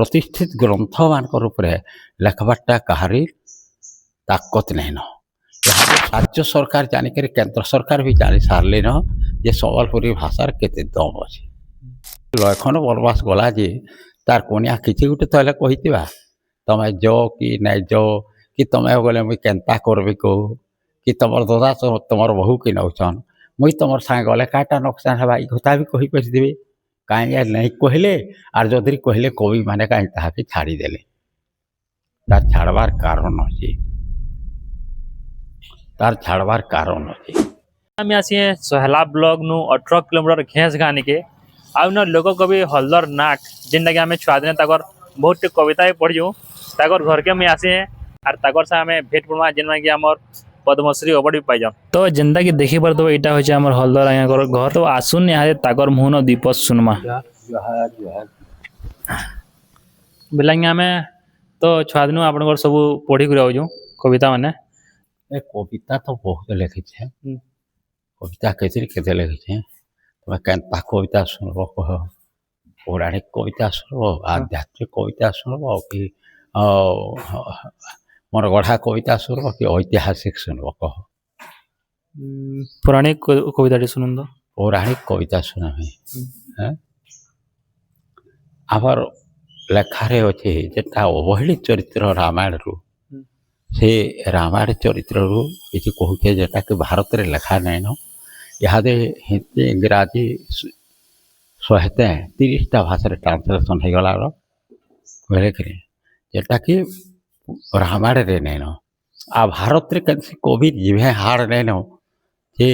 प्रतिष्ठित ग्रंथ मानकर उपरे लेखबाटा कहारी ताकत नहीं न राज्य सरकार जानिक केंद्र सरकार भी जानी सारे न जे सम्बलपुरी भाषार केते दम अच्छे लखन बनवास गला जे तार कनिया किसी गोटे तो कही तमें जो कि नहीं जो कि तमें गले मुई केन्ता करबी को कि तुम दादा तुम बहु कि नौचन मुई तुम सागे गले काटा नक्सान है ये कथा भी कही पारिदेवे कहीं नहीं कहले आर जदि कहले कवि मैंने कहीं ताकि छाड़ीदे तार छाड़बार कारण अच्छे तार छाड़बार कारण अच्छे आम आसी सोहला ब्लॉक नु 18 किलोमीटर घेस गानी के आउ न लोक कवि हलदर नाक जेनटा कि आम छुआ दिने ताकर बहुत कविता पढ़ू ताकर घर के आसे आर ताकर से आम भेट पड़वा जेना कि आमर पद्मश्री अवार्ड भी पाई तो जेनता कि देखी पार यहाँ होचे आमर हलदर आज्ञा घर तो आसुन यहाँ ताकर मुहन दीपक सुनमा बेलांगे आम तो छुआ दिन आप सब पढ़ी कर आउँ कविता माने कविता तो बहुत लिखी कविता कैसे लिखी तुम केन्ता कविता शुणव कह पौराणिक कविता शुणव आध्यात्मिक कविता शुणव कि मन गढ़ा कविता शुणव कि ऐतिहासिक शुणव कह पौराणिक कविता शुणु तो पौराणिक कविता शुणा आमर लेखारे अच्छे जेटा अवहेलित चरित्र रामायण रु से रामायण चरित्र रु किसी कहूचे जेटा कि भारत रे लेखा नहीं न इहादे हिंदी इंग्राजी 130टा भाषा ट्रांसलेसन हो गलार बेले जेटा कि रामायण रे नहीं न आ भारत रे कैसे कवि जीवे हार नहीं न जे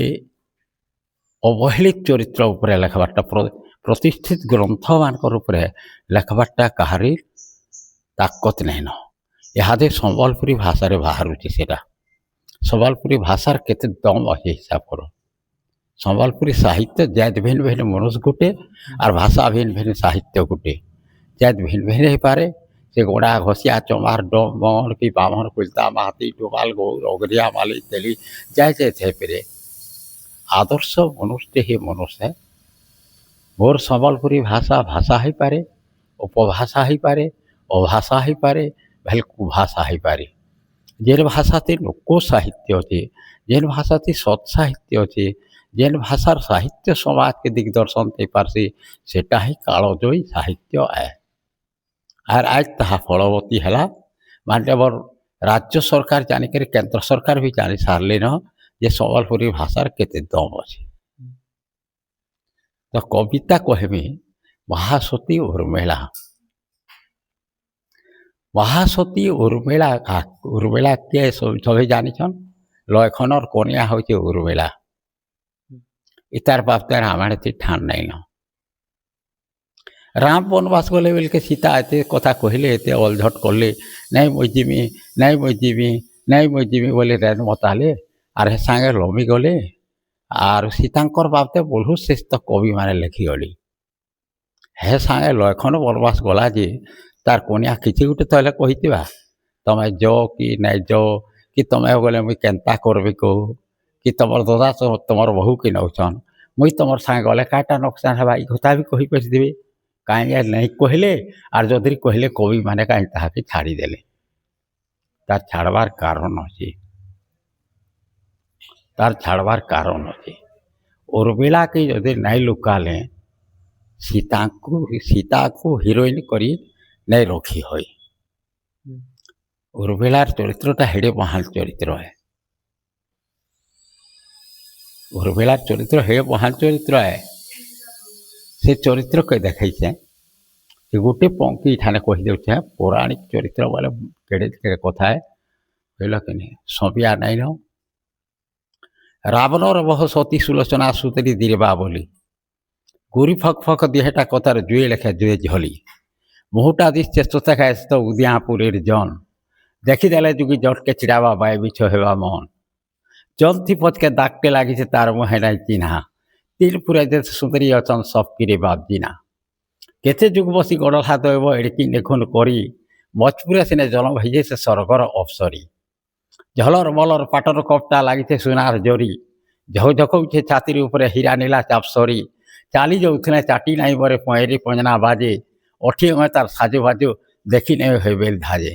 अवहेलित चरित्र उपरे लेखबाटा प्रतिष्ठित ग्रंथ मानकर उपरे लेखबाटा कहारी ताकत नहीं न इहादे सम्बलपुरी भाषा रे बाहरुची सेटा सम्बलपुरी भाषार केते दम अच्छे हिसाब करो सम्बलपुरी साहित्य जात भिन्न भिन्न मनुष्य गोटे और भाषा भिन्न भिन्न साहित्य गोटे जात भिन्न भिन्न हो पारे से गोड़ा घसिया चमार डम बन कि बामन कुलता माती डोबाल गौर अगरिया माली तेली जाए थे पेरे आदर्श मनुष्य ही मनुष्य है मोर सम्बलपुरी भाषा भाषा हो पारे उपभाषा हो पारे अभाषा हो पारे भले कुभाषा हो पारे जेन भाषा ते लोक साहित्य अच्छे जेन भाषा ते सत् साहित्य अच्छे जेन भाषार साहित्य समाज के दिग्दर्शन दे पारसी सेटा ही कालजयी साहित्य है आर आज ताहा फलवती है मानवर राज्य सरकार जानिक केंद्र सरकार भी जानी सारे न जे सम्बलपुरी भाषार केते दम अच्छे तो कविता कहमी महासती उर्मिला महासती उर्मिला के सभी जानिछन लखनर कनिया होचे उर्मिला इतार बाप तार रामायण थी ठान नहीं न राम वनवास गले बोल के सीता एत कथा कहले एत अलझट कले नहीं मुई जीवी नहीं मुई जीवी नहीं मुई जीवी बोले रेन मताले आर हे सांगे लमी गले आर सीतांकर बापते बहुत श्रेष्ठ कवि माने लिखी गली हे सांगे लखन वनवास गला जे तार कनिया किसी गोटे तो कही तमें जो कि नहीं जो कि तमें गले मुई केन्ता करबी को कि तुम दादा तुम बहु कि नौचन मुई तुम सागे गले काटा नक्सान है ये कथा भी कही पारिदेवे कहीं नहीं कहले आर जदि कहले कवि मैंने कहीं ताकि छाड़ीदे तार छाड़बार कारण अच्छे तार छाड़बार कारण अच्छे उर्मिला के जदि नहीं लुकाले सीता को हिरोइन करी नहीं रखी हो उर्मिलार चरित्रटा हेडे महान चरित्र है उर्मिलार चरित्र हे महान चरित्र है से चरित्र के देखे गोटे पंक्ति ठाने कहीदे पौराणिक चरित्र बोले केड़े कथा है कहल कि नहीं सबिया नहीं न रावणर बह सती सुलोचना सुतरी दीर्बा बोली गुरी फक फक दिहेटा कतार जुए लेखे जुए झली मुहुटा दिश चेष्टा खाए तो उदियापुर जन देखीदे जुगी जटके चिड़ावा बाय बिछ हेबा मन जन थी पचके दागटे लगी तार मुहे नहीं चिन्हा तिलपुर सुंदरी अचन सबकिरे बाप जिना केते जुग बसी गड़ हाथ एड़की देखुन करी मजपुरे सिने जल भैजे से सरगर अफसरी झलर मलर पाटर कपटा लगी सुनार जरी झौ झकौछे छाती हीरा नीला चापसरी चाली जाऊे चाटी नाई बरे पयरी पंजना बाजे অঠি অঙে তার সাজু বাজু দেখি নেই হয়ে বেল ধাজে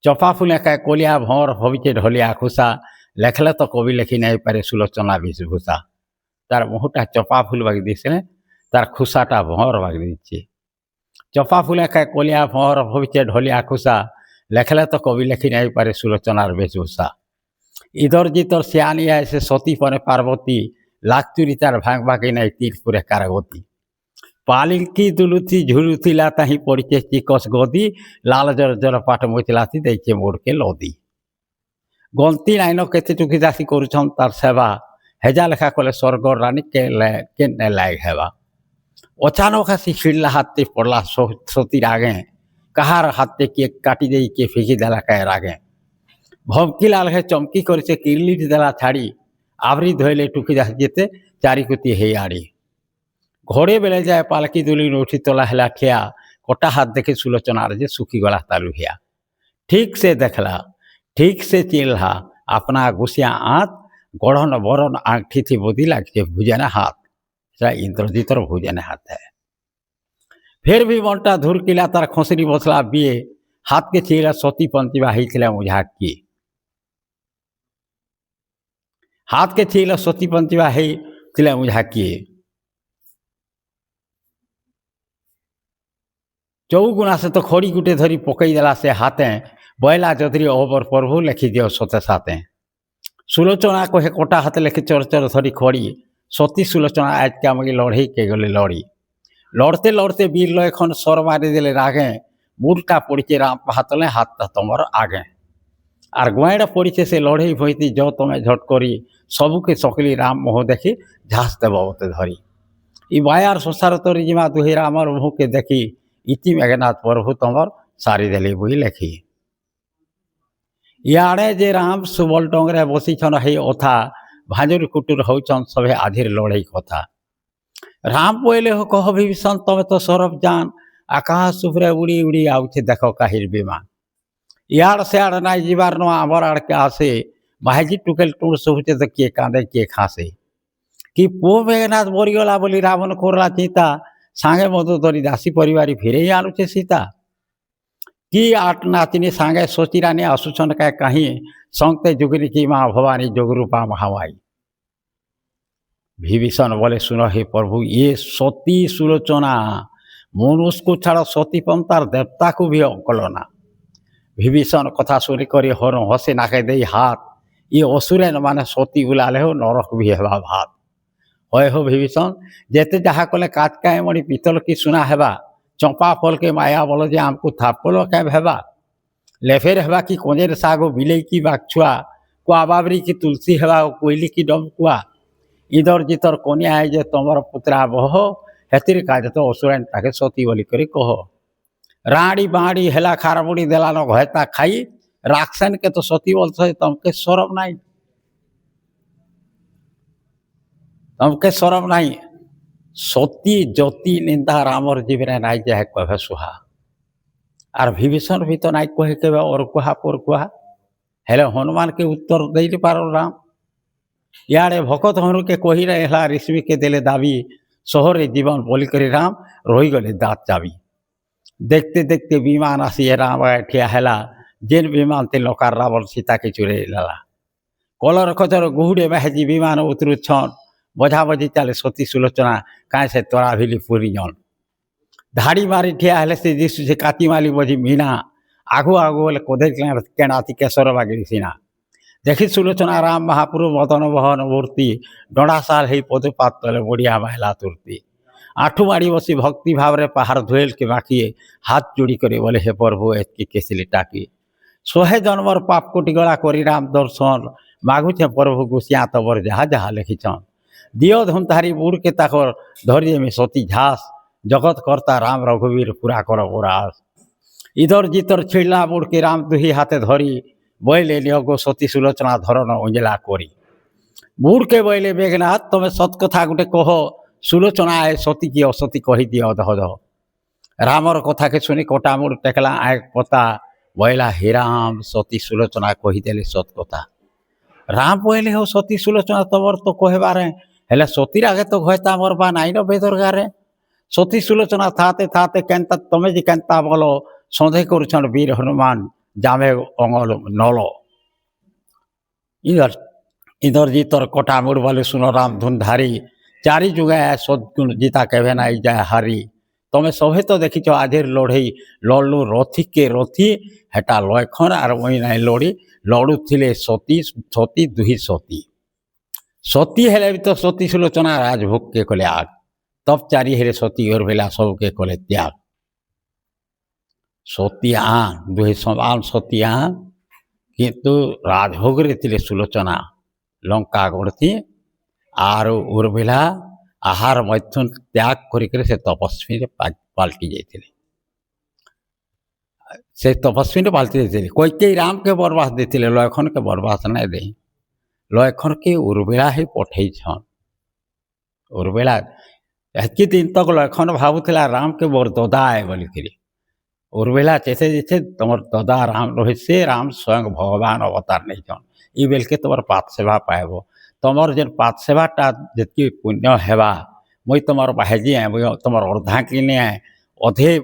চপা ফুল একায় কলিয়া ভঁর ভবিছে ঢলিয়া খুসা লেখলে তো কবি লেখি নাই পারে সুলোচনা বেশভূষা তার মুহটা চপা ফুল বাগি দিছে তার খুসাটা ভঁর বাগি দিচ্ছে চপা ফুল একায় কলিয়া ভঁর ভবিছে ঢলিয়া খুসা লেখলে তো কবি লেখি নাই পারে সুলোচনার বেশভূষা ইদর জিতর শিয়ানিয়া এসে সতী পরে পার্বতী লাকচুরি তার ভাগ ভাগে নাই তীরপুরে কারাগতি পালিকি দুলুথি ঝুলুথিলা তাহি পড়িছে চিকস গদি লাল জর জর পাঠ মুচলাথি দেখছে মোড়কে লদি গন্তি নাইন কেতে টুকি দাসী করুছন তার সেবা হেজা লেখা কলে স্বর্গর রানী কে লাগ হেবা অচানক আসি ছিড়লা হাতে পড়লা সতীর আগে কাহার হাতে কে কাটি দেই কে ফিকি দেলা কায়ের আগে ভমকি লাল হে চমকি করেছে কিরলিট দেলা ছাড়ি আবরি ধইলে টুকি দাস যেতে চারিকুতি হেই আড়ি ঘরে বেড়ে যায় পালকি দুলি উঠি তোলা হেলা খেয়া কটা হাত দেখে সুলোচনার যে সুখী গলা তালু হিয়া ঠিক সে দেখলা ঠিক সে চিল্লা अपना गुसिया आँत गढ़न बरन आंखी थी बोदी लागছে भुजने हाथ সেটা ইন্দ্রজিতর ভুজনে हाथ है फिर भी मनटा धूर किला तार खसरी बसला बिए हाथ के चिड़ा सती पंथिबा होइथिला मुझा की हाथ के चिड़ा सती पंथिबा होइथिला मुझा की चौगुना से तो खड़ी गुटे धरी पकई देला से हाथे बयला जदरी ओबर प्रभु लिखि दियो सते साथे सुलोचना कहे कोटा हाथ लेखे चर चर धरी खड़ी सती सुलोचना आज के आमगे लड़े के गले लड़ी लड़ते लड़ते बीर लो एखन सर मारि दिले रागे बुढ़टा पड़िचे राम हाथले हाथटा तमर आगे और गोएड़ा पड़िचे से लड़े भईती जो तमे झट करी सबुके सकली राम मोह देखी झाँस देवते धरी इ बायार संसार तरी जिमा दुहे रामर मुह के देखी इति मेघनाथ प्रभु तमर सारी देली बुई लेखी इे जे राम सुबल डोंगरे बसीछन हे अथा भाजुर कुटुर होचन सभे आधिर लड़ई कथा राम पहले हो कह विभीषण तमे तो सरफ जान आकाश उपरे उड़ी उड़ी आउथे देख काहिर विमान इाड़ सेआड़ नाई जीवार नो आमर आड़ के आसे माहेजी टुकेल टुड़ सुभुचे तो किए कांदे किए खासे कि पो मेघनाथ मरीगला बोली रावण करला चिंता सांगे मधु धरी दासी परिवारी फिरे आणुचे सीता कि आठ नातिनी सांगे सोची रानी आसुछन का कहीं संगते जुगरी की माँ भवानी जोगरूपा महावाई विभीषण बोले सुनो हे प्रभु ये सती सुलोचना मनुष्य को छाड़ सतीपन तार देवता को भी अकलना विभीषण कथा सुनी कर हर हसे नाके दे हाथ ये असुरेन माने सती बुलाले हो नरक भी हेबा भात হয় हो विभीषण जेते जहाँ कले काच काए मणि पितल की सुना हेबा चंपा फल के माया बोलो जे आमको थापल क्या हेबा लेफेर हेबा कि कोजेर सागो बिले की बागछुआ कुआ बाबरी की तुलसी हेबा कोयली की डमकुआ इधर जितर कनिया है जे तमर पुत्रा बह हेतिर काज तो असुरेन ताके सती बोली करी कह राड़ी बाड़ी हेला खारबुड़ी देलानो घयता खाई राक्षन के तो सती बोलते तमके शरम नाई तमके शरम नाई सती ज्योति निंदा रामर जीवने नाई जाए कहे सुहा और विभीषण भी तो नाई कहे के और कुहा पर कुहा हेले हनुमान के उत्तर दे पार राम इे भकत हनु के कही रहा ऋषि के देले दाबी शहरे जीवन बोली करी राम रही गले दाँत चाबी देखते देखते विमान आसी राम ठिया हेला जेन विमान ते लकार रावण सीता के चुरे लाला कलर खचर गुहुड़े बाहेजी विमान उतरु छन बझा बझी चले सती सुलोचना कहीं से तोरा भिली पूरी जन धाड़ी मारी ठिया हेले से दिशु से काती माली बजी मीना आगु आगु बोले कोधे केणाती केशर बागिरी सीना देखी सुलोचना राम महापुरु मदन बहन मूर्ति डा साल ही पदुपात तले बढ़िया महिला तुरती आठू माड़ी बसी भक्ति भाव रे पहाड़ धोल के बाकिए हाथ जोड़ी करे बोले हे प्रभु एतकी केसिली टाकी सोहे जन्मर पाप कोटि गला करी राम दर्शन मागुचे प्रभु गुसिया तबर जहाँ जहाँ लिखिछन दियो धुमधारी बुड़ के ताकर धैर्य में सती झास जगत करता राम रघुवीर पूरा कर उरास इधर जितर छिड़ला बुड़ के राम दुही हाथे धरी बैले नियोगो सती सुलोचना धरन उंजला करी बुड़ के बैले मेघनाथ तुम्हें सत कथा गोटे कह सुलोचना आए सती की असती कही दिए अध रामर कथा के सुनी कटा मुड़ टेकला आए पता बैला हे राम सती सुलोचना कहीदेले सत कथा राम पहले हो सती सुलोचना तबर तो कहबारे हेले सतीर आगे तो घयता मरबा नाई न बेदरगारे सती सुलोचना थाते थाते केंता तमे जे केंता बोलो सौधे करुछन वीर हनुमान जामे अंगल नल इधर इंद्रजीतर कटा मुड़ बोले सुनो राम धुनधारी चारि जुगे सदगुण जीता केवे नाई जाए हारी तमे सभे तो देखिछ आधेर लड़ई लड़लु रथी के रथी हेटा लखन आर वही नाई लड़ी लड़ुथिले सती सती दुही सती सती हेले भी तो सती सुलोचना राजभोग के कले आग तब चारि हेरे सती और बेला सब के कले त्याग सती दुहे समान सती किंतु राजभोग रे थिले सुलोचना लंका गढ़ती आर उर्मिला आहार मैथुन त्याग करिक से तपस्वी रे पाल्टी जाइथिले से तपस्वी ने पाल्टी जाइथिले कोई राम के बरबास देथिले लखन के बरबास नहीं दे लखन के उर्मिला ही पठै छन उर्मिला एति दिन तक लखन भावुला राम के बर ददा है बोलिक उर्मिला चेसे जे तुम ददा राम रहे से राम स्वयं भगवान अवतार नहीं छन ई बेल के तुम पात सेवा पाइब तुमर जेन पात सेवाटा जी पुण्य हेबा मुई तुम बाहेजी तुम अर्धा किने अधे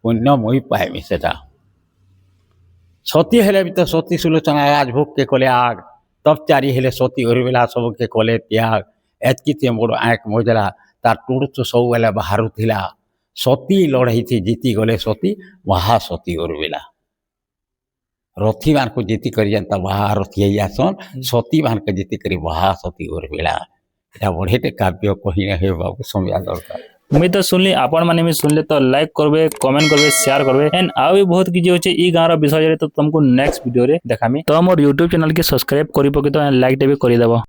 पुण्य मुई पाइबी सेटा सती हेले भी तो सती सुलोचना राजभोग के कले आग तब चारि हेले सती उर्मिला सब के कले त्याग एतकी मोर आँख मोजला तार टूड़ तो सब बेले बाहर थिला सती लड़ई थी जीती गले सती वहा सती उर्मिला रथी मान को जीती करी जनता वहा रथी आसन सती मान को जीती करी वहा सती उर्मिला या बढ़े काव्य कही हे बाबू समझा दरकार मुई तो सुनली आपण माने भी सुनले तो लाइक करबे कमेंट करबे शेयर करबे एंड आ भी बहुत किछि होचे ई गाँव विषय तो तुमको नेक्स्ट वीडियो रे देखामी तो मोर YouTube चैनल के सब्सक्राइब करी पके तो लाइक टे भी करी देबो।